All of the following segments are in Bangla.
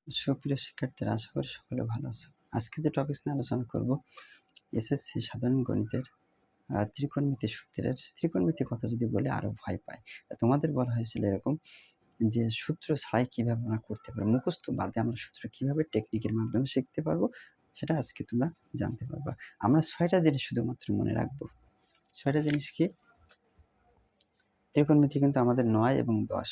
সুপ্রিয় শিক্ষার্থীরা, আশা করি সকলে ভালো আছো। আজকে যে টপিকস নিয়ে আলোচনা করব, এসএসসি সাধারণ গণিতের ত্রিকোণমিতি সূত্রের ত্রিকোণমিতি কথা যদি বলে আরো ভয় পায়। তোমাদের বলা হয়েছিল এরকম যে সূত্র ছাড়াই কিভাবে আমরা করতে পারবো, মুখস্থ বাদে আমরা সূত্র কিভাবে টেকনিকের মাধ্যমে শিখতে পারবো, সেটা আজকে তোমরা জানতে পারবা। আমরা 6টা জিনিস শুধুমাত্র মনে রাখবো। 6টা জিনিস কি? ত্রিকোণমিতি কিন্তু আমাদের 9 এবং 10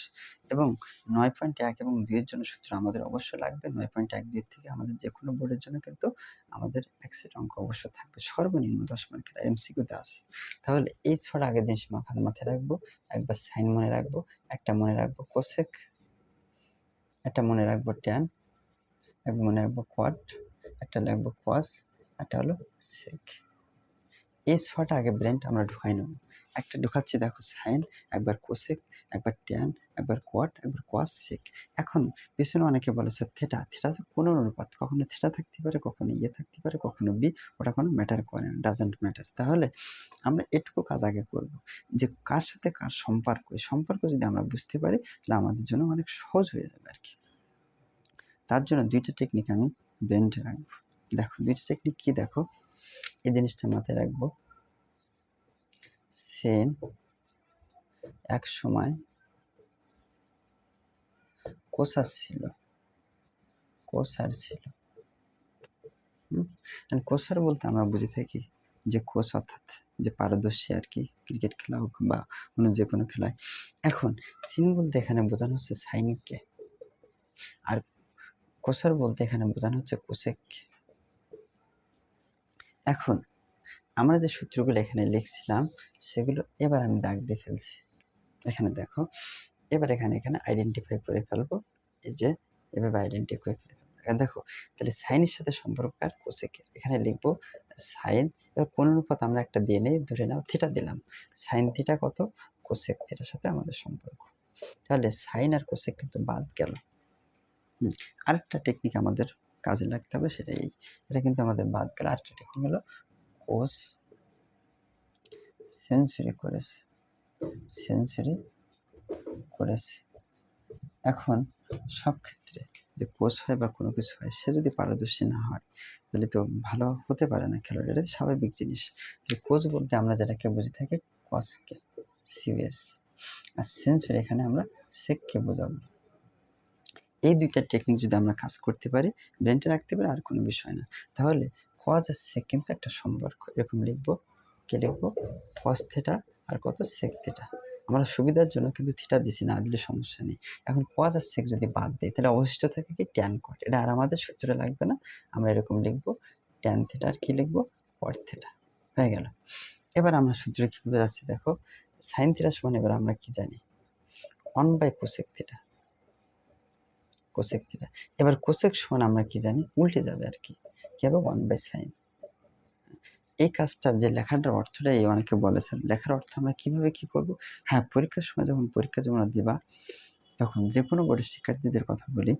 এবং 9.1 এবং 2 এর জন্য সূত্র আমাদের অবশ্যই লাগবে। 9.1, 2 থেকে আমাদের যে কোনো বোর্ডের জন্য কিন্তু আমাদের এক সেট অঙ্ক অবশ্যই থাকবে, সর্বনিম্ন 10 মার্কের, এমসিকিউতে আছে। তাহলে এই 6টা আগের জিনিস মাথায় রাখবো। একবার সাইন মনে রাখবো, একটা মনে রাখবো কোসেক, একটা মনে রাখবো ট্যান, একটা মনে রাখবো কট, একটা রাখবো কস, একটা হলো সেক। এই 6টা আগে ব্রেনটা আমরা ঢুকাই নেব। একটা ঢুকাচ্ছি, দেখো সাইন, একবার কোসেক, একবার ট্যান, একবার কট, একবার কস, সেক। এখন পিছনে অনেকে বলে স্যার থেটা, থেটা তো কোনো অনুপাত, কখনো থেটা থাকতে পারে, কখনো থাকতে পারে, কখনো বি, ওটা কোনো ম্যাটার করে না, ডাজন্ট ম্যাটার। তাহলে আমরা এটুকু কাজ আগে করব, যে কার সাথে কার সম্পর্ক, এই সম্পর্ক যদি আমরা বুঝতে পারি তাহলে আমাদের জন্য অনেক সহজ হয়ে যাবে আর কি। তার জন্য 2টা টেকনিক আমি ব্রেনে রাখবো। দেখো 2টা টেকনিক কি, দেখো এই জিনিসটা মাথায় রাখবো। সেন এক সময় কোসার ছিল, কোসার বলতে আমরা বুঝে থাকি যে কোচ অর্থাৎ যে পারদর্শী আর কি, ক্রিকেট খেলা হোক বা অন্য যে কোনো খেলায়। এখন সিন বলতে এখানে বোঝানো হচ্ছে সাইনকে, আর কোসার বলতে এখানে বোঝানো হচ্ছে কোসেককে। এখন আমরা যে সূত্রগুলো এখানে লিখছিলাম সেগুলো এবার আমি দাগ দিয়ে ফেলছি। এখানে দেখো, এবার এখানে আইডেন্টিফাই করে ফেলবো। এই যে এভাবে আইডেন্টিফাই করে ফেলবো। দেখো তাহলে সাইনের সাথে সম্পর্ক আর কোসেকের, এখানে লিখবো সাইন। এবার কোন অনুপাত আমরা একটা দিয়ে নেই, ধরে নাও থিটা দিলাম। সাইন থিটা কত, কোসেক থিটার সাথে আমাদের সম্পর্ক। তাহলে সাইন আর কোসেক কিন্তু বাদ গেল। আরেকটা টেকনিক আমাদের কাজে লাগতে হবে, সেটা এটা কিন্তু আমাদের বাদ গেল। আরেকটা টেকনিক হলো কোস সেঞ্চুরি করেছে। এখন সব ক্ষেত্রে যে কোচ হয় বা কোনো কিছু হয়, সে যদি পারদর্শী না হয় তাহলে তো ভালো হতে পারে না খেলোয়াড়, এটা স্বাভাবিক জিনিস। যে কোচ বলতে আমরা যেটাকে বুঝে থাকি কসকে, সিরিয়াস, আর সেঞ্চুরি এখানে আমরা সেককে বোঝাবো। এই 2টা টেকনিক যদি আমরা কাজ করতে পারি, ব্রেনটা রাখতে পারি, আর কোনো বিষয় না। তাহলে কজ আর সেক কিন্তু একটা সম্পর্ক, এরকম লিখবো। কে লিখবো? কস থিটা আর কত, সেক থিটা। আমরা সুবিধার জন্য কিন্তু থিটা দিছি, না দিলে সমস্যা নেই। এখন কজ আর সেক যদি বাদ দিই তাহলে অবশিষ্ট থাকে কি, ট্যান কট। এটা আর আমাদের সূত্রে লাগবে না, আমরা এরকম লিখবো ট্যান থিটা, আর কি লিখবো, কট থিটা। হয়ে গেল। এবার আমরা সূত্রে কিভাবে যাচ্ছি, দেখো সাইন থিটা সমান, এবার আমরা কি জানি, 1/কোসেক থিটা, কোসেক থিটা। এবার কোসেক সমান আমরা কি জানি, উল্টে যাবে আর কি হবে 1/সাইন। এই কাজটা যে লেখাটার অর্থটা, এই অনেকে বলেছেন লেখার অর্থ আমরা কিভাবে কি করব। হ্যাঁ, পরীক্ষার সময় যখন পরীক্ষা জমা দিবা, তখন যে কোনো বোর্ডের শিক্ষার্থীদের কথা বলি,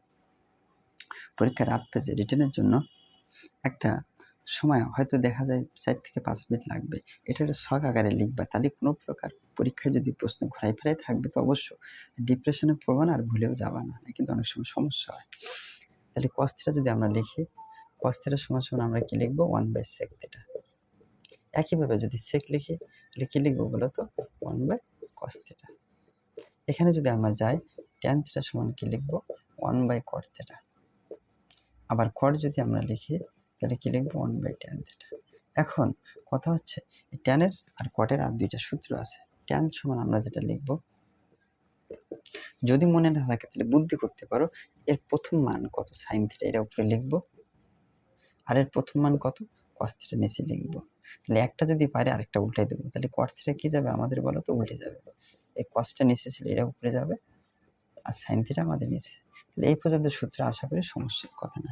পরীক্ষার রাফ পেজে রিটেনের জন্য একটা সময় হয়তো দেখা যায় 4 থেকে 5 মিনিট লাগবে। এটা একটা ছক আকারে লিখবা, তাহলে কোনো প্রকার পরীক্ষায় যদি প্রশ্ন ঘোরাই ফেরাই থাকবে তো অবশ্য ডিপ্রেশনে পড়বা না, আর ভুলেও যাবা না, কিন্তু অনেক সময় সমস্যা হয়। তাহলে কস থিটা যদি আমরা লিখি, কস থিটা সমান আমরা কি লিখবো, 1/সেক থিটা। একইভাবে যদি সেক লিখি তাহলে কি লিখবো বলো তো, 1/কস থিটা। এখানে যদি আমরা যাই, ট্যান থিটা সমান কি লিখবো, 1/কট থিটা। আবার কট যদি আমরা লিখি তাহলে কি লিখবো, 1/ট্যান থিটা। এখন কথা হচ্ছে ট্যানের আর কটের আর 2টা সূত্র আছে। ট্যান সমান আমরা যেটা লিখবো, যদি মনে না থাকে তাহলে বুদ্ধি করতে পারো, এর প্রথম মান কত সাইন থিটা, এটা উপরে লিখবো, আর এর প্রথম মান কত কস থিটা নিচে লিখবো। তাহলে একটা যদি পারে আরেকটা উল্টাই দেবো, তাহলে কট থিটা কি যাবে আমাদের বলো তো, উল্টে যাবে। এই কসটা নিচে ছিল, এটা উপরে যাবে, আর সাইন থিটা আমাদের নিচে। তাহলে এই পর্যন্ত সূত্র আশা করি সমস্যার কথা না।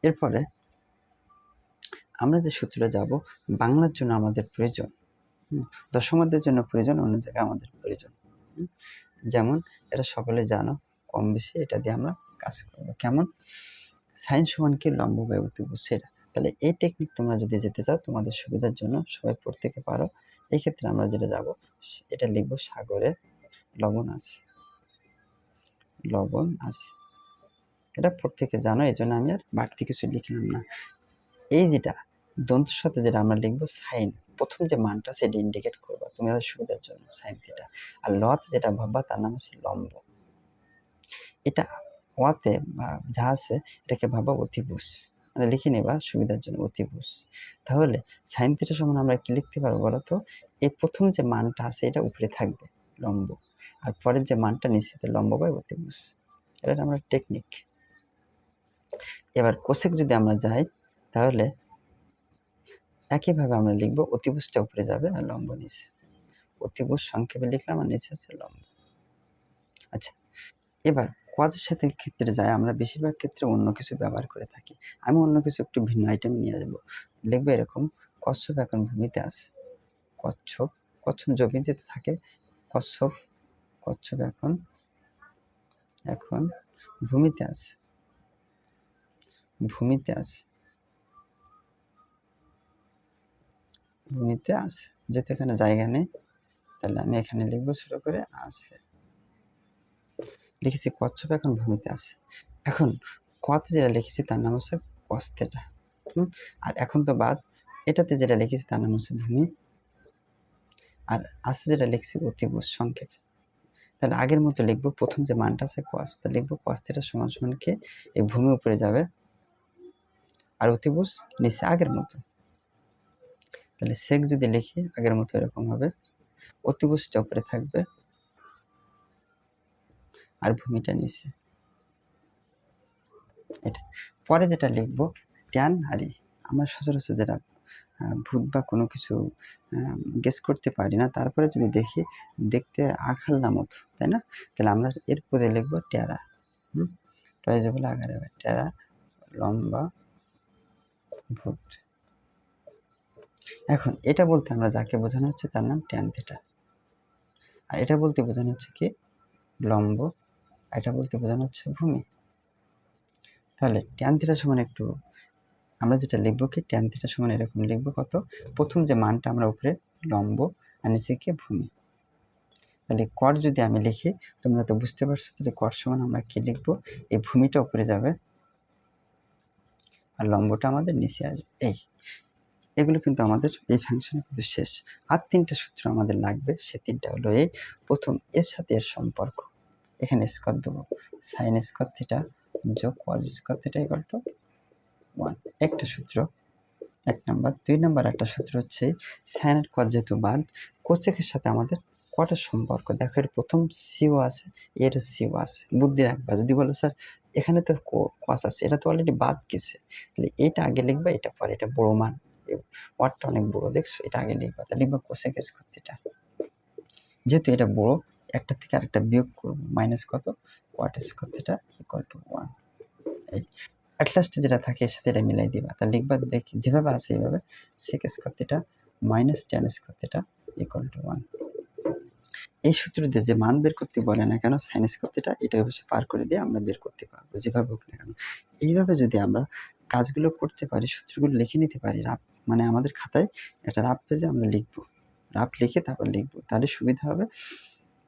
এরপরে আমরা যে সূত্রে যাব, বাংলার জন্য আমাদের প্রয়োজন, দশমাদের জন্য প্রয়োজন, অন্য জায়গায় আমাদের প্রয়োজন। যেমন এটা সকলে জানো কম বেশি, এটা দিয়ে আমরা কাজ করবো। কেমন, সাইন সমান কি, লম্ব বাই অতিভুজ, সেটা। তাহলে এই টেকনিক তোমরা যদি যেতে চাও তোমাদের সুবিধার জন্য, সবাই প্রত্যেকে পারো, এই ক্ষেত্রে আমরা যেটা যাব, এটা লিখবো সাগরে লবণ আছে, এটা প্রত্যেকে জানো, এই জন্য আমি আর বাড়তি কিছু লিখলাম না। এই যেটা দন্তের সাথে যেটা আমরা লিখবো সাইন, প্রথম যে মানটা সেটা ইন্ডিকেট করবা তোমাদের সুবিধার জন্য, সাইন থিটা। আর লতে যেটা ভাববা তার নাম হচ্ছে লম্ব। এটা ওয়াতে বা যা আছে এটাকে ভাবা অতিভুজ, মানে লিখে নেবা সুবিধার জন্য অতিভুজ। তাহলে সাইন থিটা সমান আমরা কি লিখতে পারবো বলো তো, এই প্রথম যে মানটা আছে এটা উপরে থাকবে লম্ব, আর পরের যে মানটা নিচে লম্ব বা অতিভুজ। এটা আমরা টেকনিক। এবার কোসেক যদি আমরা যাই তাহলে একইভাবে আমরা লিখবো অতিভুজটা উপরে যাবে আর লম্ব নিচে, অতিভুজ সংক্ষেপে লিখলাম আর নিচে আছে লম্ব। আচ্ছা, এবার কজের সাথে ক্ষেত্রে যায় আমরা বেশিরভাগ ক্ষেত্রে অন্য কিছু ব্যবহার করে থাকি। আমি অন্য কিছু একটু ভিন্ন আইটেম নিয়ে যাবো, লিখবো এরকম, কচ্ছপ এখন ভূমিতে আছে, কচ্ছপ, কচ্ছপ জমিতে থাকে, কচ্ছপ, কচ্ছপ এখন এখন ভূমিতে আছে, ভূমিতে আছে, ভূমিতে আছে, যেহেতু এখানে জায়গা নেই তাহলে আমি এখানে লিখবো ছোট করে আছে, লিখেছি কচ্ছপ এখন ভূমিতে আছে। এখন কতে যেটা লিখেছি তার নাম হচ্ছে কস থিটা। আর এখন তো বাদ, এটাতে যেটা লিখেছি তার নাম হচ্ছে ভূমি, আর আছে যেটা লিখছি অতিভুজ সংক্ষেপে। তাহলে আগের মতো লিখবো, প্রথম যে মানটা আছে কস, তা লিখবো কস থিটা সমান সমান কে, এই ভূমি উপরে যাবে আর অতিভুজ নিচে আগের মতো। তাহলে সেক যদি লিখি আগের মতো এরকম হবে, অতিভুজটা উপরে থাকবে আর ভূমিটা নিচে। এটা পরে যেটা লিখবো ট্যান হারি, আমরা সচরাচর যেটা ভূত বা কোনো কিছু গেস করতে পারি না, তারপরে যদি দেখি দেখতে আখাল্লা মতো, তাই না, তাহলে আমরা এর পরে লিখবো টেরা, টয়েজে বলে আগারে হবে টেরা, লম্বা ভূত। এখন এটা বলতে আমরা যাকে বোঝানো হচ্ছে তার নাম ট্যান থিটা, আর এটা বলতে বোঝানো হচ্ছে কি লম্ব, এটা বলতে বোঝানো হচ্ছে ভূমি। তাহলে ট্যান থিটা সমান একটু আমরা যেটা লিখবো কি, ট্যান থিটা সমান এরকম লিখবো কত, প্রথম যে মানটা আমরা উপরে লম্ব আর নিচে কি ভূমি। তাহলে কর যদি আমি লিখি তোমরা তো বুঝতে পারছো, তাহলে কর সমান আমরা কি লিখবো, এই ভূমিটা উপরে যাবে আর লম্বটা আমাদের নিচে আসবে। এগুলো কিন্তু আমাদের এই ফাংশনে কিন্তু শেষ। আর তিনটা সূত্র আমাদের লাগবে, সে তিনটা হলো এই, প্রথম এর সাথে এর সম্পর্ক, এখানে স্কোয়ার দেবো, সাইন স্কোয়ার থিটা যোগ cos square theta equal to 1, একটা সূত্র, এক নাম্বার। দুই নাম্বার একটা সূত্র হচ্ছে সাইন আর কজ যেহেতু বাদ, কোসেকের সাথে আমাদের কটার সম্পর্ক, দেখো এর প্রথম সিও আছে, এর সিও আছে, বুদ্ধি রাখবা। যদি বলো স্যার এখানে তো কস আছে, এটা তো অলরেডি বাদ গেছে, তাহলে এটা আগে লিখবা, এটা পরে, এটা বড় মান, ওয়ার্ডটা অনেক বড় দেখছো, এটা আগে লিখবা, তাহলে লিখবা কোসেক স্কোয়ার থিটা, যেহেতু এটা বড় একটা থেকে আরেকটা বিয়োগ করবো, মাইনাস কত, কোয়াট স্কোয়ার থিটা ইকুয়াল টু 1। এই অ্যাট লাস্টে যেটা থাকে এর সাথে এটা মিলাই দিবা, তা লিখবা দেখি যেভাবে আছে এইভাবে, sec square theta minus tan square theta equal to 1। এই সূত্র দিয়ে যে মান বের করতে বলে না কেন সাইন স্কোয়ার থিটা, এটা অবশ্য পার করে দিয়ে আমরা বের করতে পারবো যেভাবে হোক না কেন। এইভাবে যদি আমরা কাজগুলো করতে পারি, সূত্রগুলো লিখে নিতে পারি, রাফ মানে আমাদের খাতায় একটা রাফ পেজে আমরা লিখবো, রাফ লিখে তারপর লিখবো, তাহলে সুবিধা হবে,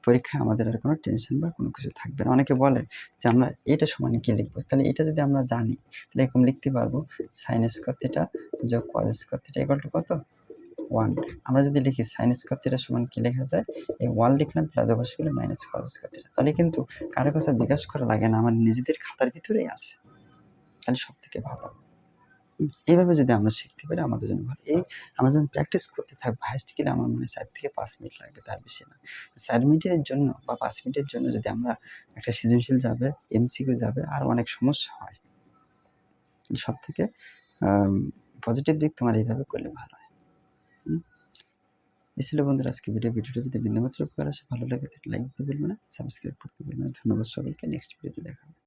পরীক্ষায় আমাদের আর কোনো টেনশন বা কোনো কিছু থাকবে না। অনেকে বলে যে আমরা এটা সমান কি লিখবো, তাহলে এটা যদি আমরা জানি তাহলে এরকম লিখতে পারবো, সাইন স্কোয়ার থিটা যোগ cos square theta equal two কত, 1। আমরা যদি লিখি সাইন স্কোয়ার থিটা সমান কি লেখা যায়, এই 1 লিখলাম প্লাস অবশ্যই গেলে মাইনাস কজ স্কোয়ার থিটা, তাহলে কিন্তু কারো কাছে জিজ্ঞাসা করা লাগে না, আমার নিজেদের খাতার ভিতরেই আছে, তাহলে সব থেকে ভালো। এইভাবে যদি আমরা শিখতে পারি আমাদের জন্য ভালো। এই আমরা যখন প্র্যাকটিস করতে থাকবো হাইস্ট গেলে আমার মনে হয় 4 থেকে 5 মিনিট লাগবে, তার বেশি না। 4 মিনিটের জন্য বা 5 মিনিটের জন্য যদি আমরা একটা সৃজনশীল যাবে, এমসিকিউ যাবে, আর অনেক সমস্যা হয়, সব থেকে পজিটিভ দিক তোমার এইভাবে করলে ভালো হয়। এই ছিল বন্ধুরা আজকে ভিডিওটা যদি বিন্দুমাত্র উপকার আসে, ভালো লাগে লাইক দিতে ভুলবে না, সাবস্ক্রাইব করতে ভুলবে না। ধন্যবাদ সকলকে, নেক্সট ভিডিওতে দেখা হবে।